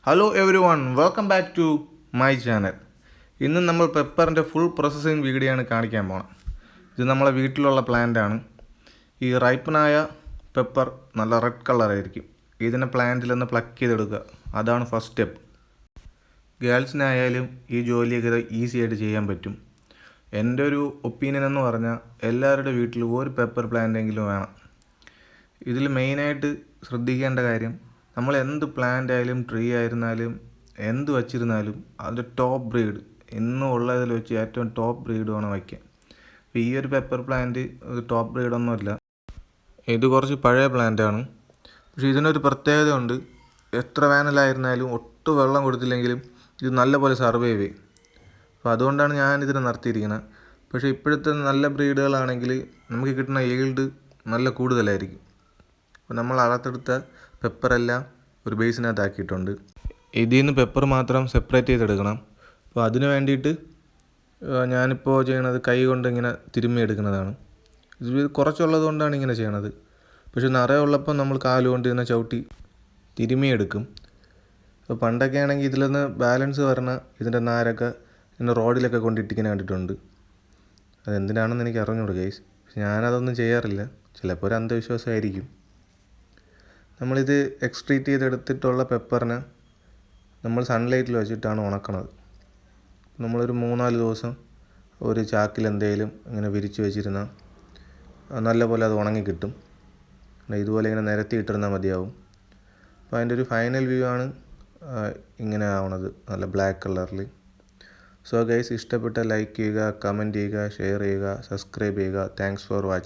Hello everyone, welcome back to my channel. ഇന്ന് നമ്മൾ പെപ്പറിൻ്റെ full processing video ആണ് കാണിക്കാൻ പോകണം. ഇത് നമ്മളെ വീട്ടിലുള്ള പ്ലാന്റാണ്. ഈ റൈപ്പനായ പെപ്പർ നല്ല റെഡ് കളറായിരിക്കും. ഇതിനെ പ്ലാന്റിൽ നിന്ന് പ്ലക്ക് ചെയ്തെടുക്കുക, അതാണ് ഫസ്റ്റ് സ്റ്റെപ്പ്. ഗേൾസിനായാലും ഈ ജോലിയൊക്കെ ഈസി ആയിട്ട് ചെയ്യാൻ പറ്റും. എൻ്റെ ഒരു ഒപ്പീനിയൻ എന്ന് പറഞ്ഞാൽ എല്ലാവരുടെ വീട്ടിലും ഒരു പെപ്പർ പ്ലാന്റെങ്കിലും വേണം. ഇതിൽ മെയിനായിട്ട് ശ്രദ്ധിക്കേണ്ട കാര്യം, നമ്മൾ എന്ത് പ്ലാന്റ് ആയാലും ട്രീ ആയിരുന്നാലും എന്ത് വച്ചിരുന്നാലും അതിൻ്റെ ടോപ്പ് ബ്രീഡ് ഇന്നും ഉള്ളതിൽ വെച്ച് ഏറ്റവും ടോപ്പ് ബ്രീഡ് വേണം വയ്ക്കാൻ. അപ്പോൾ ഈ ഒരു പെപ്പർ പ്ലാന്റ് ടോപ്പ് ബ്രീഡൊന്നുമില്ല, ഇത് കുറച്ച് പഴയ പ്ലാന്റാണ്. പക്ഷേ ഇതിനൊരു പ്രത്യേകത ഉണ്ട്. എത്ര വേനലായിരുന്നാലും ഒട്ടും വെള്ളം കൊടുത്തില്ലെങ്കിലും ഇത് നല്ലപോലെ സർവൈവ് ചെയ്യും. അപ്പോൾ അതുകൊണ്ടാണ് ഞാനിതിനെ നിർത്തിയിരിക്കുന്നത്. പക്ഷേ ഇപ്പോഴത്തെ നല്ല ബ്രീഡുകളാണെങ്കിൽ നമുക്ക് കിട്ടുന്ന ഈൽഡ് നല്ല കൂടുതലായിരിക്കും. അപ്പോൾ നമ്മൾ അകത്തെടുത്ത പെപ്പറെല്ലാം ഒരു ബേസിനകത്താക്കിയിട്ടുണ്ട്. ഇതിൽ നിന്ന് പെപ്പർ മാത്രം സെപ്പറേറ്റ് ചെയ്തെടുക്കണം. അപ്പോൾ അതിന് വേണ്ടിയിട്ട് ഞാനിപ്പോൾ ചെയ്യണത് കൈ കൊണ്ട് ഇങ്ങനെ തിരുമ്മി എടുക്കുന്നതാണ്. ഇത് കുറച്ചുള്ളത് കൊണ്ടാണ് ഇങ്ങനെ ചെയ്യണത്. പക്ഷെ നിറയെ ഉള്ളപ്പോൾ നമ്മൾ കാലുകൊണ്ട് ഇതിനെ ചവിട്ടി തിരുമ്മിയെടുക്കും. അപ്പോൾ പണ്ടൊക്കെ ആണെങ്കിൽ ഇതിൽ നിന്ന് ബാലൻസ് വരണ ഇതിൻ്റെ നാരൊക്കെ ഇങ്ങനെ റോഡിലൊക്കെ കൊണ്ടിട്ടിങ്ങനെ കണ്ടിട്ടുണ്ട്. അതെന്തിനാണെന്ന് എനിക്ക് അറിഞ്ഞൂടൂ ഗൈസ്. പക്ഷെ ഞാനതൊന്നും ചെയ്യാറില്ല. ചിലപ്പോൾ ഒരു അന്ധവിശ്വാസമായിരിക്കും. നമ്മളിത് എക്സ്ട്രീറ്റ് ചെയ്തെടുത്തിട്ടുള്ള പെപ്പറിനെ നമ്മൾ സൺലൈറ്റിൽ വെച്ചിട്ടാണ് ഉണക്കണത്. നമ്മളൊരു 3-4 ദിവസം ഒരു ചാക്കിൽ എന്തെങ്കിലും ഇങ്ങനെ വിരിച്ച് വെച്ചിരുന്നാൽ നല്ലപോലെ അത് ഉണങ്ങി കിട്ടും. ഇതുപോലെ ഇങ്ങനെ നിരത്തി ഇട്ടിരുന്നാൽ മതിയാവും. അപ്പോൾ അതിൻ്റെ ഒരു ഫൈനൽ വ്യൂ ആണ് ഇങ്ങനെ ആവണത്, നല്ല ബ്ലാക്ക് കളറിൽ. സോ ഗൈസ്, ഇഷ്ടപ്പെട്ട ലൈക്ക് ചെയ്യുക, കമൻറ്റ് ചെയ്യുക, ഷെയർ ചെയ്യുക, സബ്സ്ക്രൈബ് ചെയ്യുക. Thanks for watching.